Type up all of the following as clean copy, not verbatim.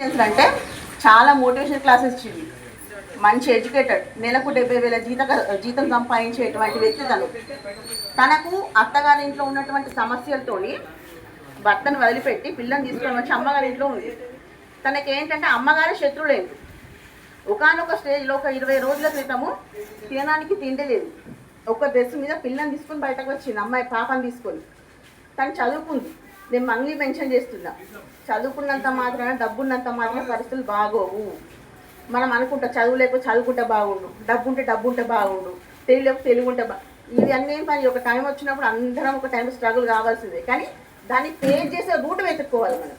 అంటే చాలా motivation classes ఇచ్చింది. మంచి ఎడ్యుకేటెడ్, నెలకు 70,000 జీతం సంపాదించేటువంటి వ్యక్తి తనకు అత్తగారి ఇంట్లో ఉన్నటువంటి సమస్యలతోని భర్తను వదిలిపెట్టి పిల్లని తీసుకొని వచ్చి అమ్మగారి ఇంట్లో ఉంది. తనకి ఏంటంటే అమ్మగారి శత్రులేదు. ఒకనొక స్టేజ్లో ఒక 20 రోజుల క్రితము తినడానికి తిండి లేదు. ఒక డ్రెస్ మీద పిల్లని తీసుకొని బయటకు వచ్చింది, అమ్మాయి పాపని తీసుకొని. తను చదువుకుంది. నేను మంగ్లీ మెన్షన్ చేస్తున్నా, చదువుకున్నంత మాత్రాన డబ్బున్నంత మాత్రమే పరిస్థితులు బాగోవు. మనం అనుకుంటా చదువు లేకపోతే చదువుకుంటే బాగుండు, డబ్బు ఉంటే బాగుండు, తెలియలేకపోతే తెలుగు ఉంటే ఇవన్నీ పని. ఒక టైం వచ్చినప్పుడు అందరం ఒక టైం స్ట్రగుల్ కావాల్సిందే, కానీ దాన్ని ఫేస్ చేసే రూట్ వెతుక్కోవాలి మనం.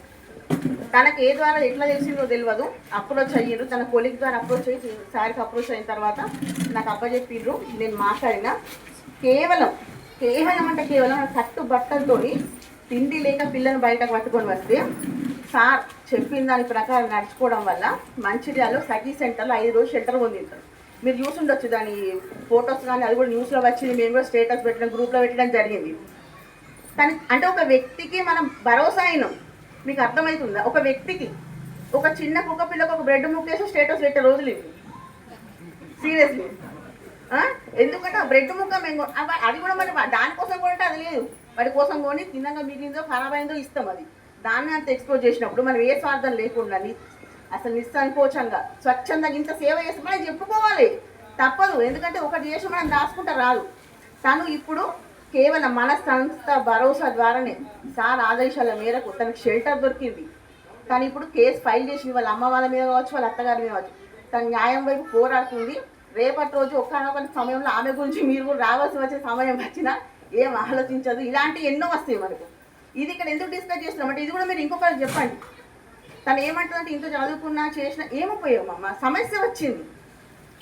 తనకు ఏ ద్వారా ఎట్లా తెలిసిందో తెలియదు. అప్రోచ్ అయ్యారు, తన కొలిగ్ ద్వారా అప్రోచ్ అయ్యి సార్కి అప్రోచ్ అయిన తర్వాత నాకు అప్పచెప్పిర్రు. నేను మాట్లాడిన కేవలం అంటే కేవలం కట్టు బట్టలతో తిండి లేక పిల్లని బయటకు పట్టుకొని వస్తే సార్ చెప్పిన దాని ప్రకారం నడుచుకోవడం వల్ల మంచిర్యాలలో సఖీ సెంటర్లో 5 రోజులు షెల్టర్ పొందింటారు. మీరు చూసి ఉండొచ్చు దాని ఫొటోస్ కానీ, అది కూడా న్యూస్లో వచ్చింది. మేము కూడా స్టేటస్ పెట్టడం, గ్రూప్లో పెట్టడం జరిగింది. కానీ అంటే ఒక వ్యక్తికి మనం భరోసా అయినాం. మీకు అర్థమవుతుందా? ఒక వ్యక్తికి, ఒక చిన్న కుక్క పిల్లకు ఒక బ్రెడ్ ముక్కేసి స్టేటస్ పెట్టే రోజులు ఇవి. సీరియస్లీ. ఎందుకంటే ఆ బ్రెడ్ ముక్క మేము అది కూడా మరి దానికోసం కొంటే అది లేదు, వాడి కోసం కొని తిన్నగా మిగిలిందో ఖరాబ్ అయిందో ఇస్తాం. అది దాన్ని అంత ఎక్స్పోజ్ చేసినప్పుడు మనం ఏ స్వార్థం లేకుండా అసలు నిస్సంకోచంగా స్వచ్ఛందంగా ఇంత సేవ చేసి మనం చెప్పుకోవాలి, తప్పదు. ఎందుకంటే ఒకటి చేసి మనం దాచుకుంటా రాదు. తను ఇప్పుడు కేవలం మన సంస్థ భరోసా ద్వారానే సార్ ఆదేశాల మేరకు తనకు షెల్టర్ దొరికింది. తను ఇప్పుడు కేసు ఫైల్ చేసింది, వాళ్ళ అమ్మ వాళ్ళ మీద కావచ్చు, వాళ్ళ అత్తగారి మీద కావచ్చు. తను న్యాయం వైపు పోరాడుతుంది. రేపటి రోజు ఒక్కనొక సమయంలో ఆమె గురించి మీరు కూడా రావాల్సి వచ్చే సమయం వచ్చినా ఏం ఆలోచించదు. ఇలాంటివి ఎన్నో వస్తాయి మనకు. ఇది ఇక్కడ ఎందుకు డిస్కస్ చేస్తున్నాం అంటే ఇది కూడా మీరు ఇంకొకరికి చెప్పండి. తను ఏమంటుందంటే ఇంత చదువుకున్నా చేసినా ఏముపయోగం? సమస్య వచ్చింది,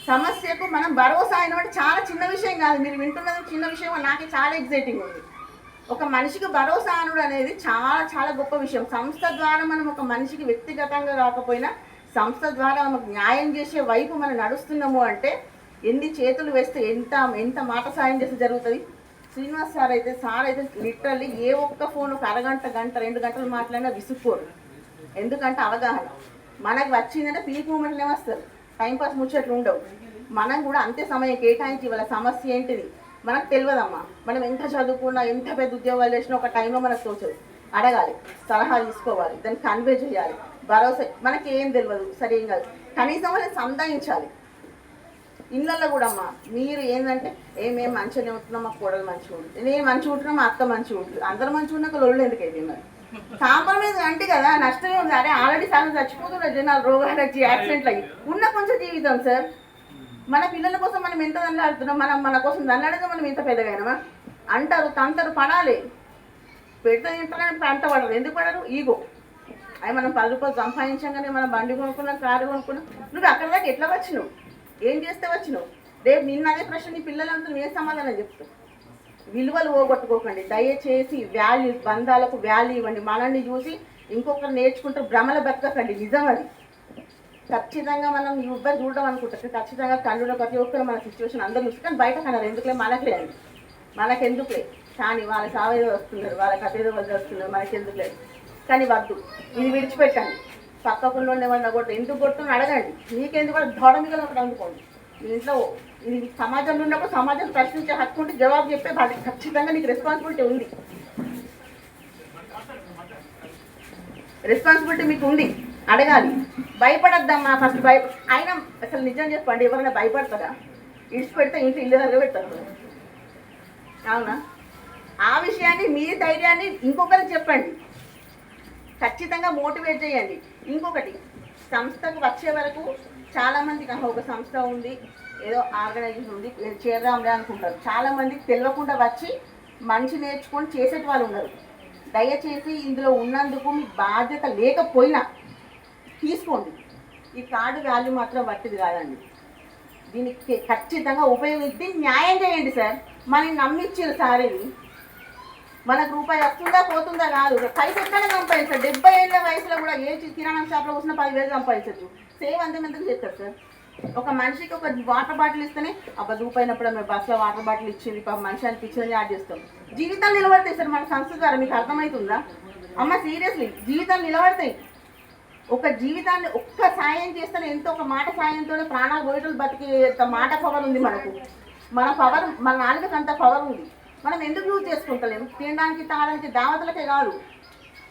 సమస్యకు మనం భరోసా అయిన అంటే చాలా చిన్న విషయం కాదు. మీరు వింటున్నది చిన్న విషయం, నాకే చాలా ఎగ్జైటింగ్ ఉంది. ఒక మనిషికి భరోసా అనుడు అనేది చాలా చాలా గొప్ప విషయం. సంస్థ ద్వారా మనం ఒక మనిషికి వ్యక్తిగతంగా కాకపోయినా సంస్థ ద్వారా మనకు న్యాయం చేసే వైపు మనం నడుస్తున్నాము అంటే ఎన్ని చేతులు వేస్తే ఎంత మాట సాయం చేస్తే జరుగుతుంది. శ్రీనివాస్ సార్ అయితే లిటరల్లీ ఏ ఒక్క ఫోన్ ఒక అరగంట, గంట, 2 గంటలు మాట్లాడినా విసుక్కోరు. ఎందుకంటే అవగాహన మనకు వచ్చిందంటే పీక్ మూమెంట్లే వస్తారు, టైంపాస్ ముచ్చట్లు ఉండవు. మనం కూడా అంతే సమయం కేటాయించి వాళ్ళ సమస్య ఏంటిది మనకు తెలియదమ్మా. మనం ఎంత చదువుకున్నా, ఎంత పెద్ద ఉద్యోగాలు చేసినా ఒక టైంలో మనకు తోచదు. అడగాలి, సలహా తీసుకోవాలి, దాన్ని కన్వే చేయాలి. భరోసా మనకి ఏం తెలియదు, సరేం కాదు, కనీసం వాళ్ళని సంధాయించాలి. ఇళ్ళల్లో కూడా అమ్మా మీరు ఏంటంటే మేము మంచిగానే ఉంటున్నాం, మా కోడలు మంచిగా ఉంటుంది, నేను మంచిగా ఉంటున్నా, మా అత్త మంచిగా ఉంటుంది, అందరూ మంచిగా ఉన్నాక లొల్లు ఎందుకైతే మరి కాంప్రమైజ్ అంటే కదా, నష్టమే ఉంది. అరే ఆల్రెడీ చాలా చచ్చిపోతున్నారు జనాలు, రోగాలు వచ్చి యాక్సిడెంట్లు అయ్యి ఉన్న కొంచెం జీవితం సార్. మన పిల్లల కోసం మనం ఎంత దండాడుతున్నాం, మన కోసం దండాడితే మనం ఇంత పెద్దగానమా అంటారు, తంతరు పడాలి. పెడితే తింటారని పంట పడరు. ఎందుకు పడరు? ఈగో. అవి మనం 10 రూపాయలు సంపాదించగానే మనం బండి కొనుక్కున్నాం, కారు కొనుక్కున్నాం. నువ్వు అక్కడ దాకా ఎట్లా వచ్చినావు, ఏం చేస్తే వచ్చినావు? రేపు నిన్న అదే ప్రశ్న నీ పిల్లలంతా ఏ సమాధానం చెప్తావు? విలువలు పోగొట్టుకోకండి దయచేసి. బంధాలకు వాల్యూ ఇవ్వండి. మనల్ని చూసి ఇంకొకరు నేర్చుకుంటారు, భ్రమల బతకకండి. నిజం అది. ఖచ్చితంగా మనం ఎవ్వరు చూడడం అనుకుంటారు, ఖచ్చితంగా కన్నులో ప్రతి ఒక్కరు మన సిచ్యువేషన్ అందరూ చూసి, కానీ బయట కన్నారు ఎందుకులే, మనకులే అండి, మనకెందుకులే. కానీ వాళ్ళ సావేదో వస్తున్నారు, వాళ్ళ కథేదో వాళ్ళు వస్తున్నారు, మనకెందుకులే. కానీ వద్దు, ఇది విడిచిపెట్టండి. పక్కకుండా ఉండేవాడిని కొట్టు, ఎందుకు కొట్టుని అడగండి. మీకెందుకు దొడ మీద ఒకటి అందుకోండి. మీ ఇంట్లో ఇది సమాజంలో ఉన్నప్పుడు సమాజం ప్రశ్నించే హక్కు ఉంటే జవాబు చెప్పే వాటికి ఖచ్చితంగా నీకు రెస్పాన్సిబిలిటీ ఉంది. రెస్పాన్సిబిలిటీ మీకు ఉంది, అడగాలి. భయపడద్దమ్మా ఫస్ట్. అయినా అసలు నిజం చెప్పండి, ఎవరైనా భయపడతారా? ఇడిచిపెడితే ఇంట్లో ఇల్లు దగ్గర పెడతారు, అవునా? ఆ విషయాన్ని, మీ ధైర్యాన్ని ఇంకొకరికి చెప్పండి, ఖచ్చితంగా మోటివేట్ చేయండి. ఇంకొకటి, సంస్థకు వచ్చే వరకు చాలామందికి ఒక సంస్థ ఉంది, ఏదో ఆర్గనైజేషన్ ఉంది, చేద్దాంలే అనుకుంటారు. చాలామందికి తెలియకుండా వచ్చి మంచి నేర్చుకొని చేసేటి వాళ్ళు ఉన్నారు. దయచేసి ఇందులో ఉన్నందుకు మీ బాధ్యత లేకపోయినా తీసుకోండి. ఈ కార్డు వాల్యూ మాత్రం పట్టిది కాదండి. దీనికి ఖచ్చితంగా ఉపయోగించి న్యాయం చేయండి సార్. మనని నమ్మించారు సార్, ఇది మనకు రూపాయి వస్తుందా పోతుందా కాదు, పైసలు ఎక్కడ సంపాదించారు. 70 ఏళ్ళ వయసులో కూడా ఏ కిరాణా షాప్లో వచ్చినా 10,000 సంపాదించచ్చు. సేవ్ అంతమందికి చెప్తారు సార్. ఒక మనిషికి ఒక వాటర్ బాటిల్ ఇస్తేనే అబ్బా దూపైనప్పుడు మేము బస్సులో వాటర్ బాటిల్ ఇచ్చింది, మనిషి అనిపించింది యాడ్ చేస్తాం. జీవితాలు నిలబడతాయి సార్ మన సంస్థ ద్వారా. మీకు అర్థమవుతుందా అమ్మ? సీరియస్లీ జీవితాలు నిలబడతాయి. ఒక జీవితాన్ని ఒక్క సాయం చేస్తే ఎంతో ఒక మాట సాయంతోనే ప్రాణాలు పోయేటోళ్ళు బతికే మాట పవర్ ఉంది మనకు. మన పవర్, మన నాలుగుకి అంత పవర్ ఉంది. మనం ఎందుకు యూజ్ చేసుకుంటలేము? తినడానికి తాగడానికి దావతలకే కాదు,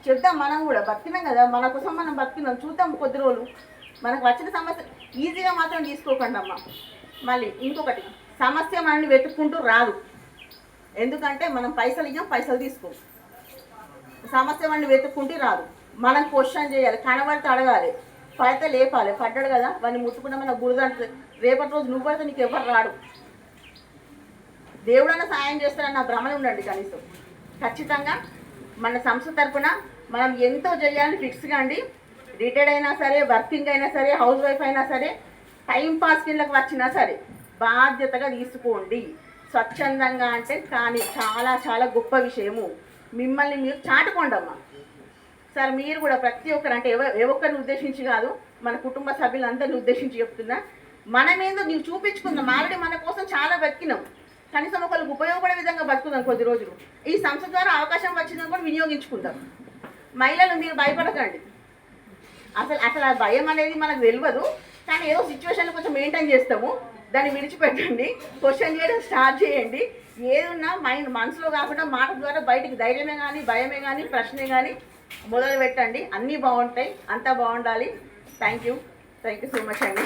చెప్తాం. మనం కూడా బతికినాం కదా, మన కోసం మనం బతికినాం. చూద్దాం కొద్ది రోజులు. మనకు వచ్చిన సమస్య ఈజీగా మాత్రం తీసుకోకండి అమ్మ. మళ్ళీ ఇంకొకటి, సమస్య మనల్ని వెతుక్కుంటూ రాదు. ఎందుకంటే మనం పైసలు ఇవ్వం, పైసలు తీసుకోం. సమస్య మనల్ని వెతుక్కుంటూ రాదు. మనం క్వశ్చన్ చేయాలి, కనబడితే అడగాలి, పడితే లేపాలి. పడ్డాడు కదా వాడిని ముట్టుకుంటే మన గురుదంటే రేపటి రోజు నువ్వు పడితే నీకు ఎవరు రాడు. దేవుడన్నా సాయం చేస్తారన్న భ్రమలో ఉండండి. కనీసం ఖచ్చితంగా మన సంస్థ తరఫున మనం ఎంతో చేయాలని ఫిక్స్గా అండి. రిటైర్డ్ అయినా సరే, వర్కింగ్ అయినా సరే, హౌస్ వైఫ్ అయినా సరే, టైం పాస్ కిందకి వచ్చినా సరే బాధ్యతగా తీసుకోండి. స్వచ్ఛందంగా అంటే కానీ చాలా చాలా గొప్ప విషయము. మిమ్మల్ని మీరు చాటుకోండమ్మా. సార్ మీరు కూడా ప్రతి ఒక్కరు, అంటే ఏ ఒక్కరిని ఉద్దేశించి కాదు, మన కుటుంబ సభ్యులందరిని ఉద్దేశించి చెప్తున్నా. మనమేందో నీవు చూపించుకుందాం. ఆల్రెడీ మన కోసం చాలా బతికినాం. కనీసం ఒకరికి ఉపయోగపడే విధంగా బతుకుదాం కొద్ది రోజులు. ఈ సంస్థ ద్వారా అవకాశం వచ్చిందని కూడా వినియోగించుకుందాం. మహిళలు మీరు భయపడకండి. అసలు ఆ భయం అనేది మనకు తెలియదు, కానీ ఏదో సిచ్యువేషన్ కొంచెం మెయింటైన్ చేస్తాము. దాన్ని విడిచిపెట్టండి, క్వశ్చన్ చేయడం స్టార్ట్ చేయండి. ఏదున్నా మనసులో కాకుండా మాట ద్వారా బయటికి ధైర్యమే కానీ, భయమే కానీ, ప్రశ్నే కానీ మొదలు పెట్టండి. అన్నీ బాగుంటాయి, అంతా బాగుండాలి. థ్యాంక్ యూ సో మచ్ అండి.